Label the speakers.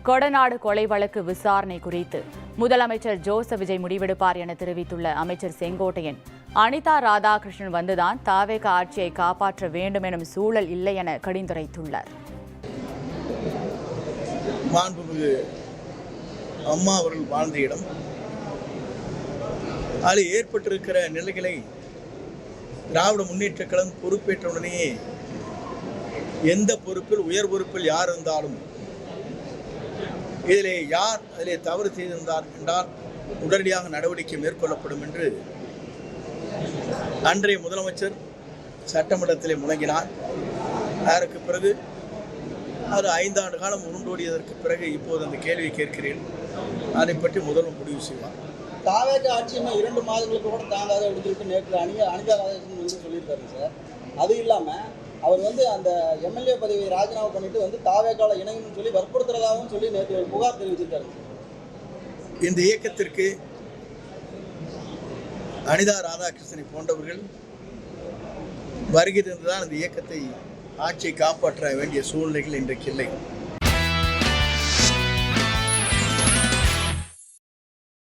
Speaker 1: கொடநாடு கொலை வழக்கு விசாரணை குறித்து முதலமைச்சர் ஜோசப் விஜய் முடிவெடுப்பார் என தெரிவித்துள்ள அமைச்சர் செங்கோட்டையன், அனிதா ராதாகிருஷ்ணன் வந்துதான் தாவேக ஆட்சியை காப்பாற்ற வேண்டும் எனும் சூழல் இல்லை என கடிந்துரைத்துள்ளார்.
Speaker 2: மாண்புமிகு அம்மா அவர்கள் வாழ்ந்த இடம், அதில் ஏற்பட்டிருக்கிற நிலைகளை திராவிட முன்னேற்ற கழகம் பொறுப்பேற்றவுடனேயே எந்த பொறுப்பில் உயர் பொறுப்பில் யார் இருந்தாலும் இதிலே யார் அதிலே தவறு செய்திருந்தார் என்றால் உடனடியாக நடவடிக்கை மேற்கொள்ளப்படும் என்று அன்றைய முதலமைச்சர் சட்டமன்றத்திலே முழங்கினார். அதற்கு பிறகு அது 5 ஆண்டு காலம் உருண்டோடியதற்கு பிறகு இப்போது அந்த கேள்வியை கேட்கிறேன். அதை பற்றி முதல்வர் முடிவு செய்வார்.
Speaker 3: தாவேக ஆட்சியுமே 2 மாதங்களுக்கு கூட தாங்காத அப்படின்னு சொல்லிட்டு நேற்று அனிதா ராதாகிருஷ்ணன் வந்து சொல்லியிருக்காரு சார். அது இல்லாமல் அவர் வந்து அந்த எம்எல்ஏ பதவியை ராஜினாமா பண்ணிட்டு வந்து தாவேகால இணையம்னு சொல்லி வற்புறுத்துறதாகவும் சொல்லி நேற்று ஒரு புகார் தெரிவிச்சிருக்காரு.
Speaker 2: இந்த இயக்கத்திற்கு அனிதா ராதாகிருஷ்ணனை போன்றவர்கள் வருகை தந்துதான் இந்த இயக்கத்தை ஆட்சியை காப்பாற்ற வேண்டிய சூழ்நிலைகள் இன்றைக்கு இல்லை.